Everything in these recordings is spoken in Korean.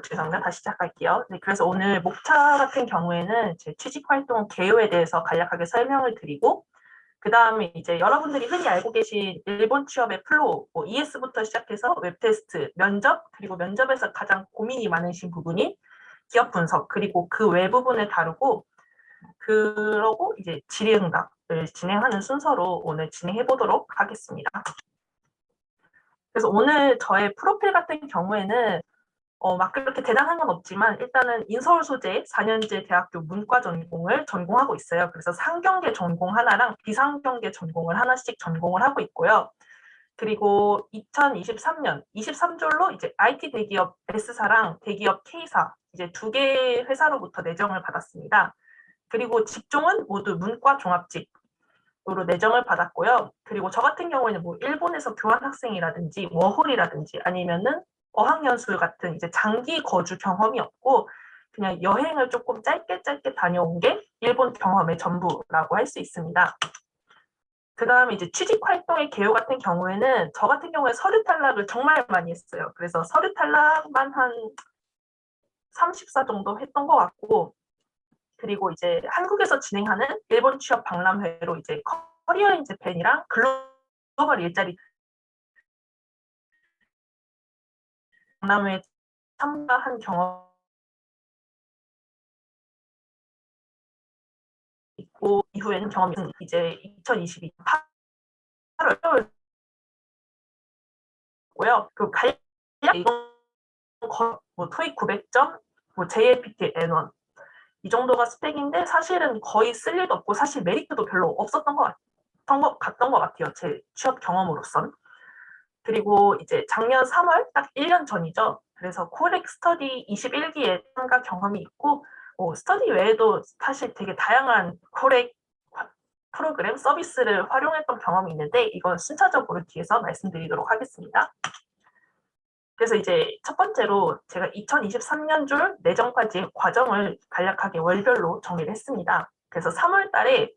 죄송합니다. 다시 시작할게요. 네, 그래서 오늘 목차 같은 경우에는 제 취직활동 개요에 대해서 간략하게 설명을 드리고, 그 다음에 이제 여러분들이 흔히 알고 계신 일본 취업의 플로우, 뭐 ES부터 시작해서 웹테스트, 면접, 그리고 면접에서 가장 고민이 많으신 부분이 기업 분석, 그리고 그 외 부분을 다루고, 그러고 이제 질의응답을 진행하는 순서로 오늘 진행해 보도록 하겠습니다. 그래서 오늘 저의 프로필 같은 경우에는 막 그렇게 대단한 건 없지만 일단은 인서울 소재 4년제 대학교 문과 전공을 전공하고 있어요. 그래서 상경계 전공 하나랑 비상경계 전공을 하나씩 전공을 하고 있고요. 그리고 2023년 23졸로 이제 IT 대기업 S사랑 대기업 K사 이제 두 개의 회사로부터 내정을 받았습니다. 그리고 직종은 모두 문과 종합직으로 내정을 받았고요. 그리고 저 같은 경우에는 뭐 일본에서 교환학생이라든지 워홀이라든지 아니면은 어학연수 같은 이제 장기 거주 경험이 없고 그냥 여행을 조금 짧게 다녀온 게 일본 경험의 전부라고 할 수 있습니다. 그 다음에 이제 취직 활동의 개요 같은 경우에는 저 같은 경우에 서류 탈락을 정말 많이 했어요. 그래서 서류 탈락만 한 34 정도 했던 것 같고, 그리고 이제 한국에서 진행하는 일본 취업 박람회로 이제 커리어 인 재팬이랑 글로벌 일자리 박람회에 참가한 경험 있고, 이후에는 경험이 이제 2022 8월 고요. 그 간략 이건 뭐 토익 900점, 뭐 JLPT N1 이 정도가 스펙인데 사실은 거의 쓸 일도 없고 사실 메리트도 별로 없었던 것 같던 것 같아요. 제 취업 경험으로선. 그리고 이제 작년 3월 딱 1년 전이죠. 그래서 코렉 스터디 21기에 참가 경험이 있고 스터디 외에도 사실 되게 다양한 코렉 프로그램 서비스를 활용했던 경험이 있는데 이건 순차적으로 뒤에서 말씀드리도록 하겠습니다. 그래서 이제 첫 번째로 제가 2023년 줄 내정까지 과정을 간략하게 월별로 정리를 했습니다. 그래서 3월 달에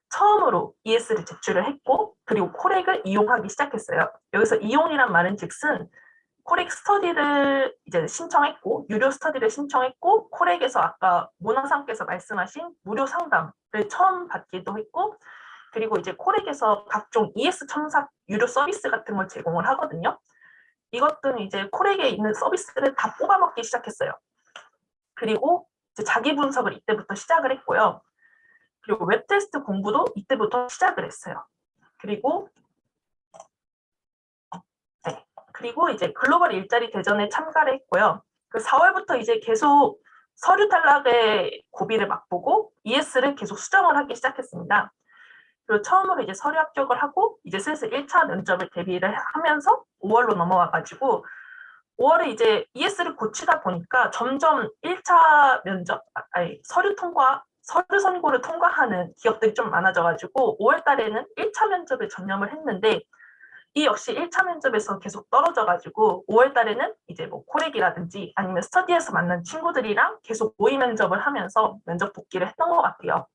처음으로 ES를 제출을 했고 그리고 코렉을 이용하기 시작했어요. 여기서 이용이란 말은 즉슨 코렉 스터디를 이제 신청했고 유료 스터디를 신청했고 코렉에서 아까 모나상께서 말씀하신 무료 상담을 처음 받기도 했고 그리고 이제 코렉에서 각종 ES 첨삭 유료 서비스 같은 걸 제공을 하거든요. 이것들은 이제 코렉에 있는 서비스를 다 뽑아먹기 시작했어요. 그리고 이제 자기 분석을 이때부터 시작을 했고요. 그리고 웹테스트 공부도 이때부터 시작을 했어요. 그리고 이제 글로벌 일자리 대전에 참가를 했고요. 그 4월부터 이제 계속 서류 탈락의 고비를 맛보고 ES를 계속 수정을 하기 시작했습니다. 그리고 처음으로 이제 서류 합격을 하고 이제 슬슬 1차 면접을 대비를 하면서 5월로 넘어와가지고 5월에 이제 ES를 고치다 보니까 점점 1차 면접, 서류 선고를 통과하는 기업들이 좀 많아져가지고 5월 달에는 1차 면접에 전념을 했는데 이 역시 1차 면접에서 계속 떨어져가지고 5월 달에는 이제 뭐 코렉이라든지 아니면 스터디에서 만난 친구들이랑 계속 모의 면접을 하면서 면접 복귀를 했던 것 같아요.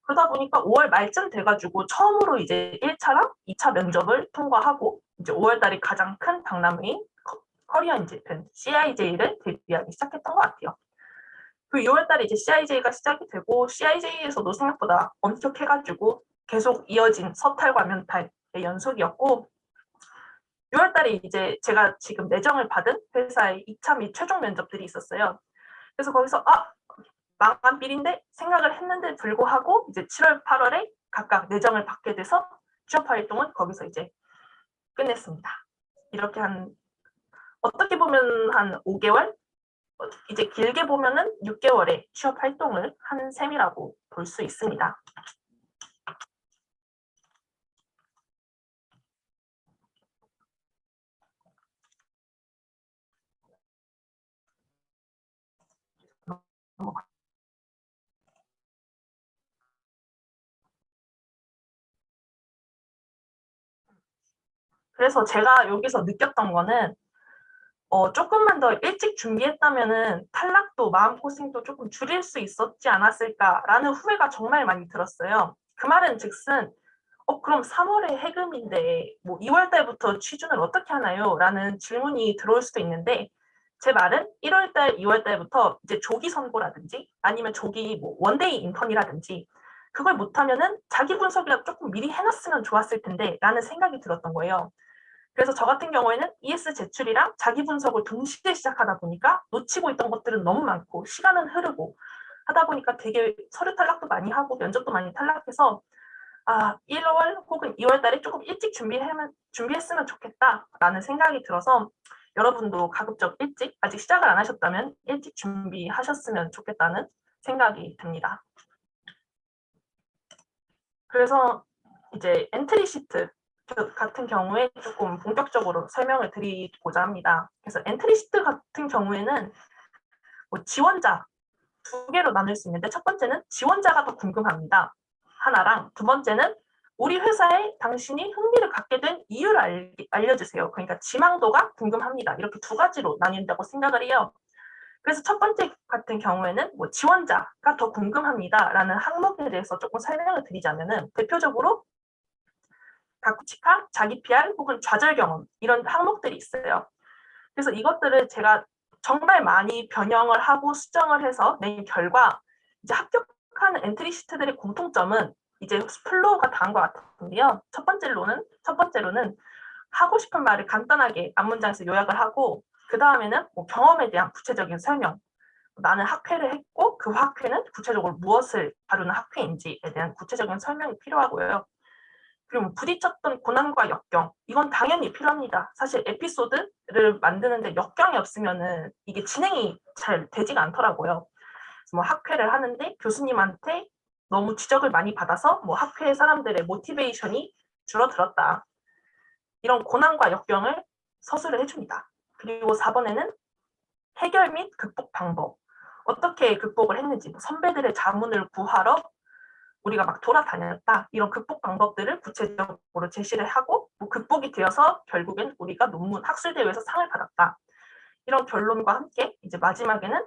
그러다 보니까 5월 말쯤 돼가지고 처음으로 이제 1차랑 2차 면접을 통과하고 이제 5월 달이 가장 큰 박람회인 커리어 인 재팬 CIJ를 데뷔하기 시작했던 것 같아요. 그 6월 달에 이제 CIJ가 시작이 되고 CIJ에서도 생각보다 엄격해가지고 계속 이어진 서탈과 면탈의 연속이었고 6월 달에 이제 제가 지금 내정을 받은 회사의 2차 및 최종 면접들이 있었어요. 그래서 거기서 망한 빌인데 생각을 했는데 불구하고 이제 7월, 8월에 각각 내정을 받게 돼서 취업 활동은 거기서 이제 끝냈습니다. 이렇게 어떻게 보면 한 5개월? 이제 길게 보면은 6개월의 취업 활동을 한 셈이라고 볼 수 있습니다. 그래서 제가 여기서 느꼈던 거는 조금만 더 일찍 준비했다면은 탈락도 마음고생도 조금 줄일 수 있었지 않았을까라는 후회가 정말 많이 들었어요. 그 말은 즉슨 그럼 3월에 해금인데 뭐 2월 달부터 취준을 어떻게 하나요? 라는 질문이 들어올 수도 있는데 제 말은 1월 달, 2월 달부터 이제 조기 선고라든지 아니면 조기 뭐 원데이 인턴이라든지 그걸 못하면은 자기 분석이라도 조금 미리 해놨으면 좋았을 텐데 라는 생각이 들었던 거예요. 그래서 저 같은 경우에는 ES 제출이랑 자기 분석을 동시에 시작하다 보니까 놓치고 있던 것들은 너무 많고 시간은 흐르고 하다 보니까 되게 서류 탈락도 많이 하고 면접도 많이 탈락해서 1월 혹은 2월 달에 조금 일찍 준비했으면 좋겠다라는 생각이 들어서 여러분도 가급적 일찍, 아직 시작을 안 하셨다면 일찍 준비하셨으면 좋겠다는 생각이 듭니다. 그래서 이제 엔트리 시트 같은 경우에 조금 본격적으로 설명을 드리고자 합니다. 그래서 엔트리 시트 같은 경우에는 뭐 지원자 두 개로 나눌 수 있는데 첫 번째는 지원자가 더 궁금합니다. 하나랑 두 번째는 우리 회사에 당신이 흥미를 갖게 된 이유를 알려주세요. 그러니까 지망도가 궁금합니다. 이렇게 두 가지로 나뉜다고 생각을 해요. 그래서 첫 번째 같은 경우에는 뭐 지원자가 더 궁금합니다라는 항목에 대해서 조금 설명을 드리자면은 대표적으로 가쿠치카, 자기 PR 혹은 좌절 경험 이런 항목들이 있어요. 그래서 이것들을 제가 정말 많이 변형을 하고 수정을 해서 낸 결과 이제 합격하는 엔트리 시트들의 공통점은 이제 플로우가 다한 것 같은데요. 첫 번째로는 하고 싶은 말을 간단하게 앞문장에서 요약을 하고 그 다음에는 뭐 경험에 대한 구체적인 설명. 나는 학회를 했고 그 학회는 구체적으로 무엇을 다루는 학회인지에 대한 구체적인 설명이 필요하고요. 그리고 부딪혔던 고난과 역경 이건 당연히 필요합니다. 사실 에피소드를 만드는데 역경이 없으면은 이게 진행이 잘 되지가 않더라고요. 뭐 학회를 하는데 교수님한테 너무 지적을 많이 받아서 뭐 학회 사람들의 모티베이션이 줄어들었다. 이런 고난과 역경을 서술을 해줍니다. 그리고 4번에는 해결 및 극복 방법. 어떻게 극복을 했는지 뭐 선배들의 자문을 구하러 우리가 막 돌아다녔다. 이런 극복 방법들을 구체적으로 제시를 하고 뭐 극복이 되어서 결국엔 우리가 논문 학술대회에서 상을 받았다. 이런 결론과 함께 이제 마지막에는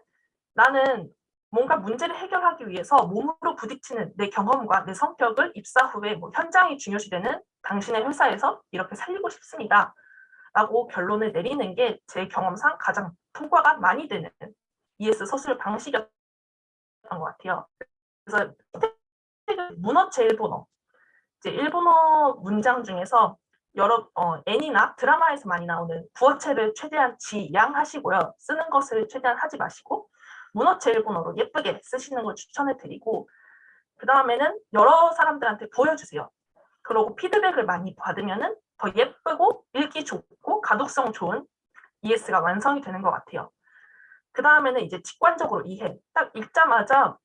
나는 뭔가 문제를 해결하기 위해서 몸으로 부딪히는 내 경험과 내 성격을 입사 후에 뭐 현장이 중요시되는 당신의 회사에서 이렇게 살리고 싶습니다. 라고 결론을 내리는 게 제 경험상 가장 통과가 많이 되는 ES 서술 방식이었던 것 같아요. 그래서 문어체 일본어. 이제 일본어 문장 중에서 여러 애니나 드라마에서 많이 나오는 부어체를 최대한 지양하시고요. 쓰는 것을 최대한 하지 마시고 문어체 일본어로 예쁘게 쓰시는 걸 추천해 드리고 그 다음에는 여러 사람들한테 보여주세요. 그리고 피드백을 많이 받으면은 더 예쁘고 읽기 좋고 가독성 좋은 ES가 완성이 되는 것 같아요. 그 다음에는 이제 직관적으로 이해. 딱 읽자마자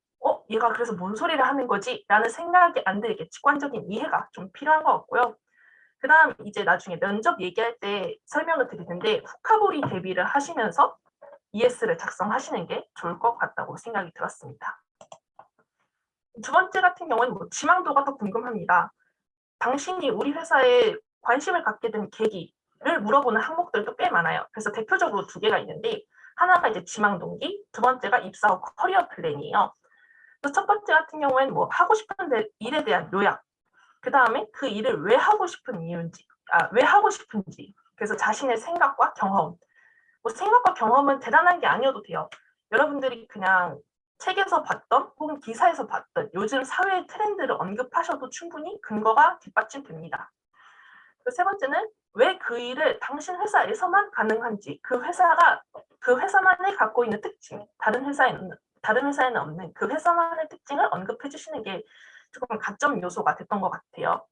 얘가 그래서 뭔 소리를 하는 거지? 라는 생각이 안 들게 직관적인 이해가 좀 필요한 것 같고요. 그 다음 이제 나중에 면접 얘기할 때 설명을 드리는데 후카보리 대비를 하시면서 ES를 작성하시는 게 좋을 것 같다고 생각이 들었습니다. 두 번째 같은 경우는 뭐 지망도가 더 궁금합니다. 당신이 우리 회사에 관심을 갖게 된 계기를 물어보는 항목들도 꽤 많아요. 그래서 대표적으로 두 개가 있는데 하나가 이제 지망 동기, 두 번째가 입사 후 커리어 플랜이에요. 첫 번째 같은 경우에는 뭐 하고 싶은 일에 대한 요약, 그 다음에 그 일을 왜 하고 싶은 이유인지, 왜 하고 싶은지, 그래서 자신의 생각과 경험, 뭐 생각과 경험은 대단한 게 아니어도 돼요. 여러분들이 그냥 책에서 봤던 혹은 기사에서 봤던 요즘 사회의 트렌드를 언급하셔도 충분히 근거가 뒷받침됩니다. 세 번째는 왜 그 일을 당신 회사에서만 가능한지, 그 회사만이 갖고 있는 특징, 다른 회사에는 없는 그 회사만의 특징을 언급해 주시는 게 조금 가점 요소가 됐던 것 같아요.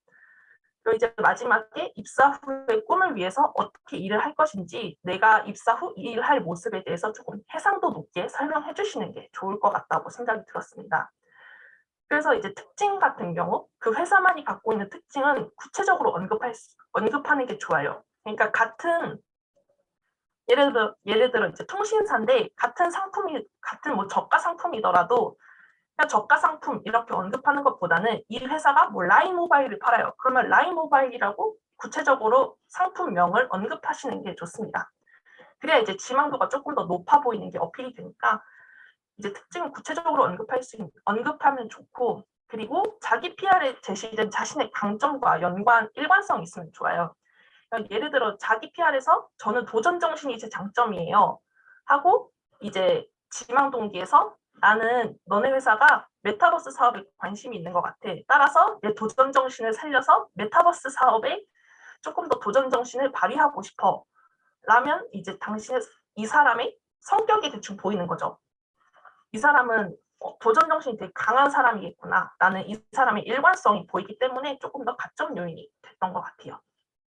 그리고 이제 마지막에 입사 후의 꿈을 위해서 어떻게 일을 할 것인지 내가 입사 후 일할 모습에 대해서 조금 해상도 높게 설명해 주시는 게 좋을 것 같다고 생각이 들었습니다. 그래서 이제 특징 같은 경우 그 회사만이 갖고 있는 특징은 구체적으로 언급하는 게 좋아요. 그러니까 예를 들어 이제 통신사인데 같은 뭐 저가 상품이더라도 그냥 저가 상품 이렇게 언급하는 것보다는 이 회사가 뭐 라인 모바일을 팔아요. 그러면 라인 모바일이라고 구체적으로 상품명을 언급하시는 게 좋습니다. 그래야 이제 지망도가 조금 더 높아 보이는 게 어필이 되니까 이제 특징을 구체적으로 언급하면 좋고 그리고 자기 PR에 제시된 자신의 강점과 일관성이 있으면 좋아요. 그러니까 예를 들어 자기 PR에서 저는 도전 정신이 제 장점이에요. 하고 이제 지망 동기에서 나는 너네 회사가 메타버스 사업에 관심이 있는 것 같아. 따라서 내 도전 정신을 살려서 메타버스 사업에 조금 더 도전 정신을 발휘하고 싶어. 라면 이제 당신의 이 사람의 성격이 대충 보이는 거죠. 이 사람은 도전 정신이 되게 강한 사람이겠구나. 나는 이 사람의 일관성이 보이기 때문에 조금 더 가점 요인이 됐던 것 같아요.